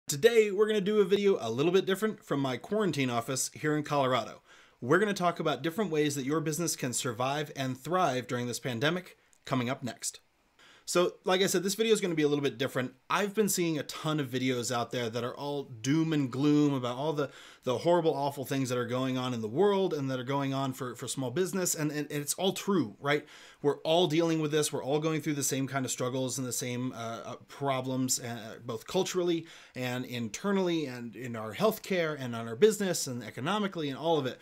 Today, we're going to do a video a little bit different from my quarantine office here in Colorado. We're going to talk about different ways that your business can survive and thrive during this pandemic, coming up next. So, like I said, this video is going to be a little bit different. I've been seeing a ton of videos out there that are all doom and gloom about all the horrible, awful things that are going on in the world and that are going on for small business. And it's all true, right? We're all dealing with this. We're all going through the same kind of struggles and the same problems, both culturally and internally and in our healthcare and on our business and economically and all of it.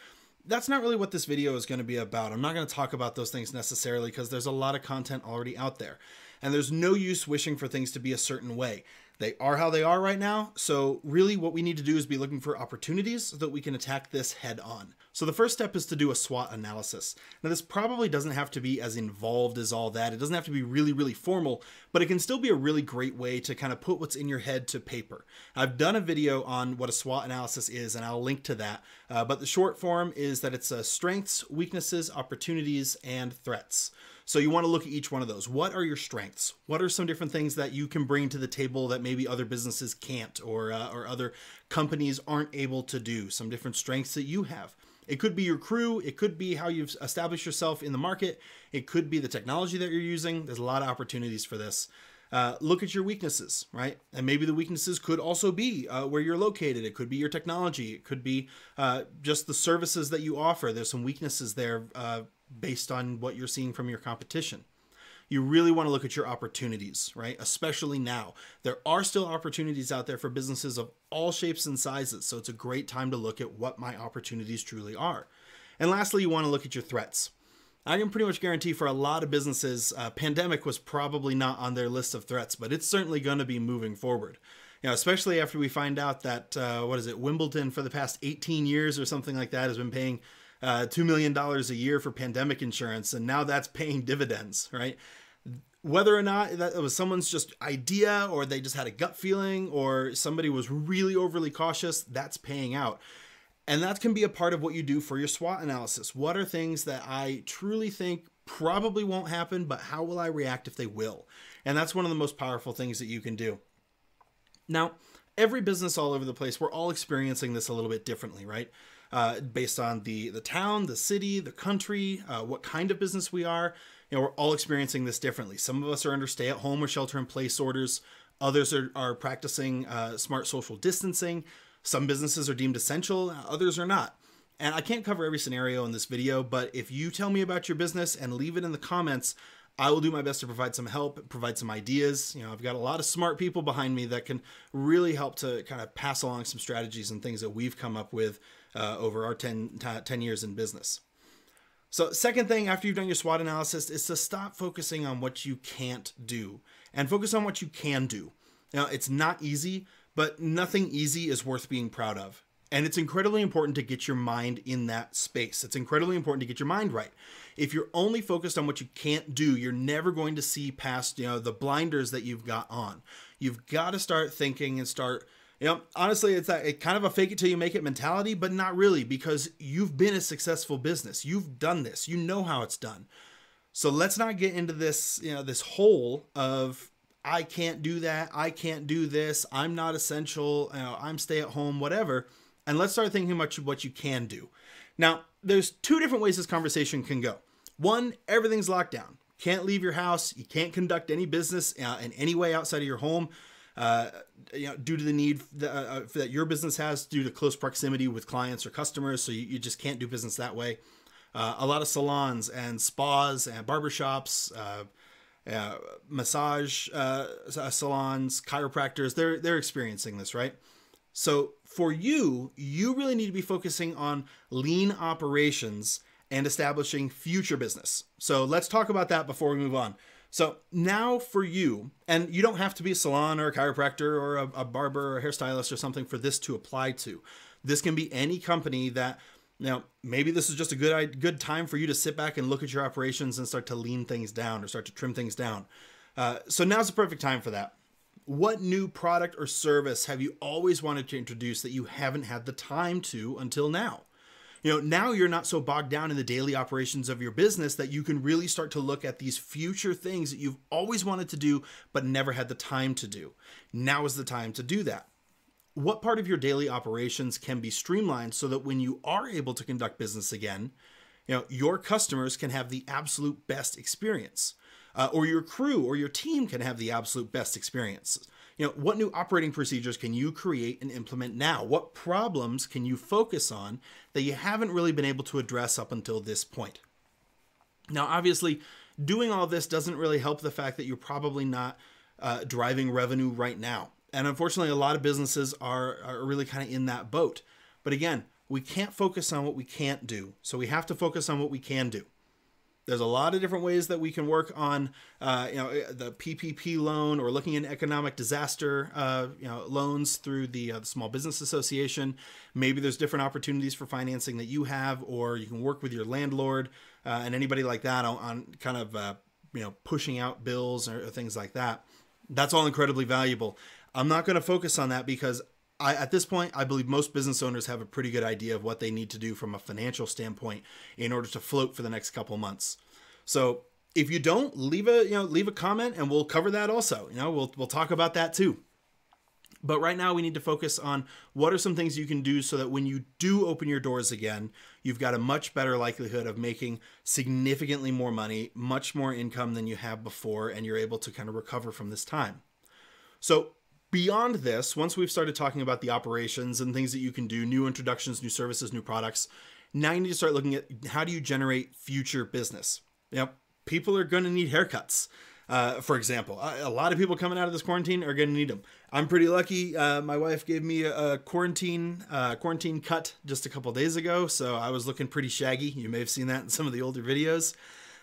That's not really what this video is going to be about. I'm not going to talk about those things necessarily because there's a lot of content already out there. And there's no use wishing for things to be a certain way. They are how they are right now. So really what we need to do is be looking for opportunities so that we can attack this head on. So the first step is to do a SWOT analysis. Now this probably doesn't have to be as involved as all that. It doesn't have to be really, really formal, but it can still be a really great way to kind of put what's in your head to paper. I've done a video on what a SWOT analysis is, and I'll link to that. But the short form is that it's strengths, weaknesses, opportunities, and threats. So you want to look at each one of those. What are your strengths? What are some different things that you can bring to the table that maybe other businesses can't or other companies aren't able to do? Some different strengths that you have. It could be your crew. It could be how you've established yourself in the market. It could be the technology that you're using. There's a lot of opportunities for this. Look at your weaknesses, right? And maybe the weaknesses could also be where you're located. It could be your technology. It could be just the services that you offer. There's some weaknesses there based on what you're seeing from your competition. You really want to look at your opportunities, right? Especially now. There are still opportunities out there for businesses of all shapes and sizes. So it's a great time to look at what my opportunities truly are. And lastly, you want to look at your threats. I can pretty much guarantee for a lot of businesses, pandemic was probably not on their list of threats, but it's certainly going to be moving forward. You know, especially after we find out that, Wimbledon for the past 18 years or something like that has been paying $2 million a year for pandemic insurance, and now that's paying dividends, right? Whether or not that was someone's just idea or they just had a gut feeling or somebody was really overly cautious, that's paying out. And that can be a part of what you do for your SWOT analysis. What are things that I truly think probably won't happen, but how will I react if they will? And that's one of the most powerful things that you can do. Now, every business all over the place, we're all experiencing this a little bit differently, right? Based on the town, the city, the country, what kind of business we are. You know, we're all experiencing this differently. Some of us are under stay-at-home or shelter-in-place orders. Others are practicing smart social distancing. Some businesses are deemed essential, others are not. And I can't cover every scenario in this video, but if you tell me about your business and leave it in the comments, I will do my best to provide some help, provide some ideas. You know, I've got a lot of smart people behind me that can really help to kind of pass along some strategies and things that we've come up with over our 10 years in business. So second thing after you've done your SWOT analysis is to stop focusing on what you can't do and focus on what you can do. Now, it's not easy, but nothing easy is worth being proud of. And it's incredibly important to get your mind in that space. It's incredibly important to get your mind right. If you're only focused on what you can't do, you're never going to see past, the blinders that you've got on. You've got to start thinking and start, honestly, it's kind of a fake it till you make it mentality, but not really, because you've been a successful business. You've done this. You know how it's done. So let's not get into this, this hole of, I can't do that. I can't do this. I'm not essential. I'm stay at home, whatever. And let's start thinking about what you can do. Now, there's two different ways this conversation can go. One, everything's locked down. Can't leave your house. You can't conduct any business in any way outside of your home, due to the need that your business has due to close proximity with clients or customers. So you just can't do business that way. A lot of salons and spas and barbershops, massage salons, chiropractors, they're experiencing this, right? So for you really need to be focusing on lean operations and establishing future business. So let's talk about that before we move on. So now for you, and you don't have to be a salon or a chiropractor or a barber or a hairstylist or something for this to apply to. This can be any company that, maybe this is just a good time for you to sit back and look at your operations and start to lean things down or start to trim things down. So now's the perfect time for that. What new product or service have you always wanted to introduce that you haven't had the time to until now? Now you're not so bogged down in the daily operations of your business that you can really start to look at these future things that you've always wanted to do, but never had the time to do. Now is the time to do that. what part of your daily operations can be streamlined so that when you are able to conduct business again, your customers can have the absolute best experience, or your crew or your team can have the absolute best experience. What new operating procedures can you create and implement now? What problems can you focus on that you haven't really been able to address up until this point? Now, obviously, doing all this doesn't really help the fact that you're probably not driving revenue right now. And unfortunately, a lot of businesses are really kind of in that boat. But again, we can't focus on what we can't do. So we have to focus on what we can do. There's a lot of different ways that we can work on, the PPP loan, or looking at economic disaster, loans through the Small Business Association. Maybe there's different opportunities for financing that you have, or you can work with your landlord and anybody like that on kind of, pushing out bills or things like that. That's all incredibly valuable. I'm not going to focus on that because at this point, I believe most business owners have a pretty good idea of what they need to do from a financial standpoint in order to float for the next couple months. So if you don't, leave a comment and we'll cover that also. We'll talk about that too. But right now we need to focus on what are some things you can do so that when you do open your doors again, you've got a much better likelihood of making significantly more money, much more income than you have before, and you're able to kind of recover from this time. So beyond this, once we've started talking about the operations and things that you can do, new introductions, new services, new products, now you need to start looking at how do you generate future business. People are going to need haircuts. For example, a lot of people coming out of this quarantine are going to need them. I'm pretty lucky. My wife gave me a quarantine cut just a couple days ago, so I was looking pretty shaggy. You may have seen that in some of the older videos.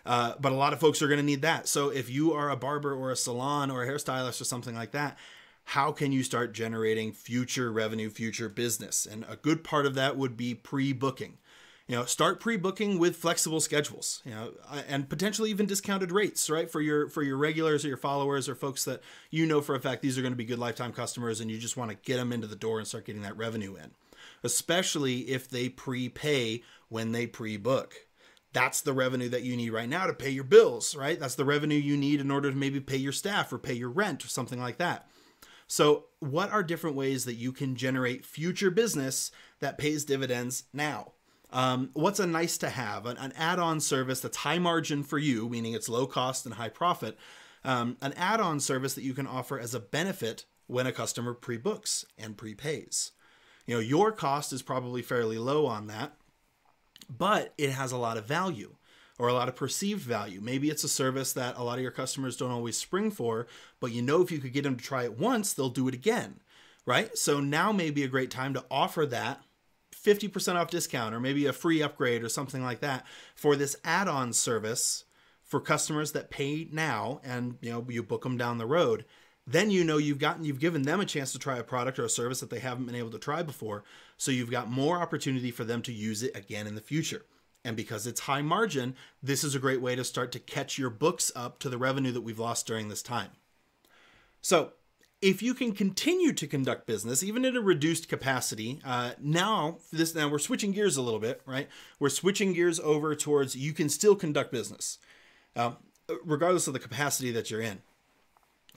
But a lot of folks are going to need that. So if you are a barber or a salon or a hairstylist or something like that, how can you start generating future revenue, future business? And a good part of that would be pre-booking. Start pre-booking with flexible schedules, and potentially even discounted rates, right? For your regulars or your followers or folks that for a fact these are going to be good lifetime customers and you just want to get them into the door and start getting that revenue in, especially if they prepay when they pre-book. That's the revenue that you need right now to pay your bills, right? That's the revenue you need in order to maybe pay your staff or pay your rent or something like that. So what are different ways that you can generate future business that pays dividends now? What's a nice to have, an add-on service that's high margin for you, meaning it's low cost and high profit, an add-on service that you can offer as a benefit when a customer pre-books and prepays. Your cost is probably fairly low on that, but it has a lot of value or a lot of perceived value. Maybe it's a service that a lot of your customers don't always spring for, but if you could get them to try it once, they'll do it again, right? So now may be a great time to offer that 50% off discount or maybe a free upgrade or something like that for this add-on service for customers that pay now and you book them down the road. Then you've given them a chance to try a product or a service that they haven't been able to try before. So you've got more opportunity for them to use it again in the future. And because it's high margin, this is a great way to start to catch your books up to the revenue that we've lost during this time. So if you can continue to conduct business, even at a reduced capacity, now we're switching gears a little bit, right? We're switching gears over towards you can still conduct business, regardless of the capacity that you're in.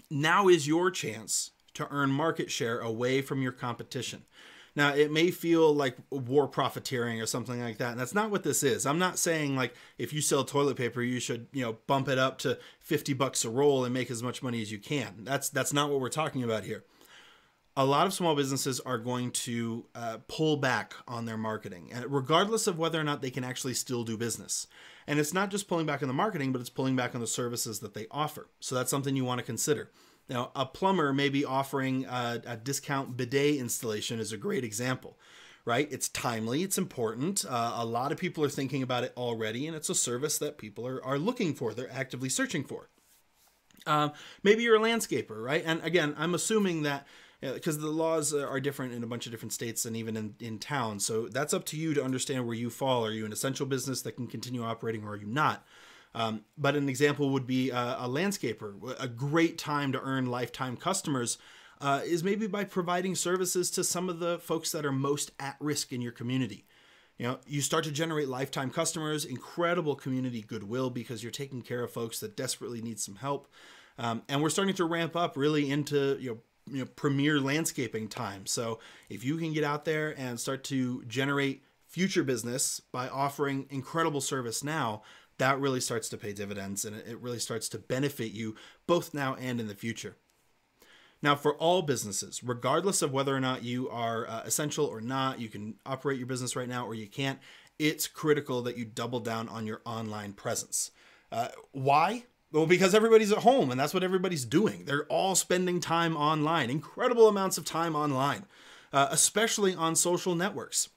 Now is your chance to earn market share away from your competition. Now, it may feel like war profiteering or something like that, and that's not what this is. I'm not saying like if you sell toilet paper, you should bump it up to $50 a roll and make as much money as you can. That's not what we're talking about here. A lot of small businesses are going to pull back on their marketing, regardless of whether or not they can actually still do business. And it's not just pulling back on the marketing, but it's pulling back on the services that they offer. So that's something you want to consider. Now, a plumber may be offering a discount bidet installation is a great example, right? It's timely, it's important. A lot of people are thinking about it already, and it's a service that people are looking for. They're actively searching for. Maybe you're a landscaper, right? And again, I'm assuming that because the laws are different in a bunch of different states and even in towns. So that's up to you to understand where you fall. Are you an essential business that can continue operating, or are you not? But an example would be a landscaper. A great time to earn lifetime customers is maybe by providing services to some of the folks that are most at risk in your community. You start to generate lifetime customers, incredible community goodwill because you're taking care of folks that desperately need some help. And we're starting to ramp up really into premier landscaping time. So if you can get out there and start to generate future business by offering incredible service now, that really starts to pay dividends, and it really starts to benefit you both now and in the future. Now, for all businesses, regardless of whether or not you are essential or not, you can operate your business right now or you can't, it's critical that you double down on your online presence. Why? Well, because everybody's at home and that's what everybody's doing. They're all spending time online, incredible amounts of time online, especially on social networks.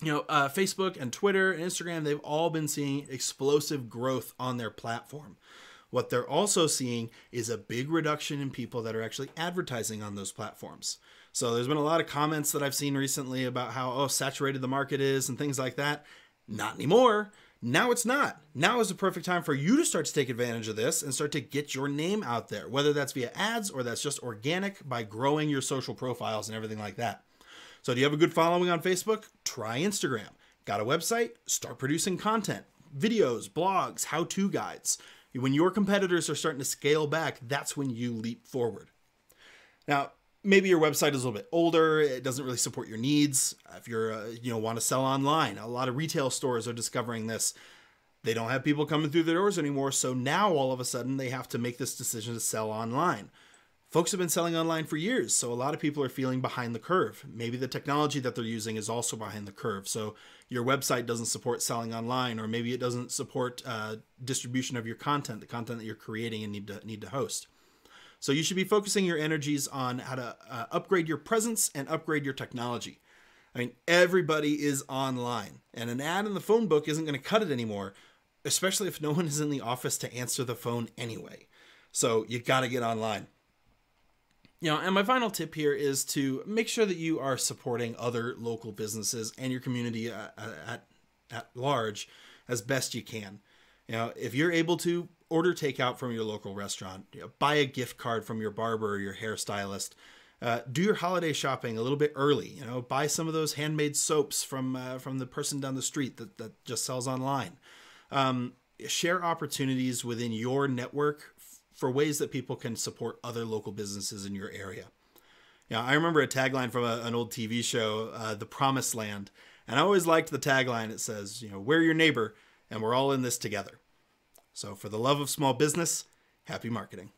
Facebook and Twitter and Instagram, they've all been seeing explosive growth on their platform. What they're also seeing is a big reduction in people that are actually advertising on those platforms. So there's been a lot of comments that I've seen recently about how saturated the market is and things like that. Not anymore. Now it's not. Now is the perfect time for you to start to take advantage of this and start to get your name out there, whether that's via ads or that's just organic by growing your social profiles and everything like that. So do you have a good following on Facebook? Try Instagram. Got a website? Start producing content, videos, blogs, how-to guides. When your competitors are starting to scale back, that's when you leap forward. Now, maybe your website is a little bit older. It doesn't really support your needs. If you're, want to sell online, a lot of retail stores are discovering this. They don't have people coming through their doors anymore. So now all of a sudden they have to make this decision to sell online. Folks have been selling online for years, so a lot of people are feeling behind the curve. Maybe the technology that they're using is also behind the curve. So your website doesn't support selling online, or maybe it doesn't support distribution of your content, the content that you're creating and need to host. So you should be focusing your energies on how to upgrade your presence and upgrade your technology. I mean, everybody is online, and an ad in the phone book isn't going to cut it anymore, especially if no one is in the office to answer the phone anyway. So you got to get online. And my final tip here is to make sure that you are supporting other local businesses and your community at large as best you can. If you're able to order takeout from your local restaurant, buy a gift card from your barber or your hairstylist, do your holiday shopping a little bit early. Buy some of those handmade soaps from the person down the street that just sells online. Share opportunities within your network for ways that people can support other local businesses in your area. I remember a tagline from an old TV show, The Promised Land, and I always liked the tagline. It says, we're your neighbor and we're all in this together. So for the love of small business, happy marketing.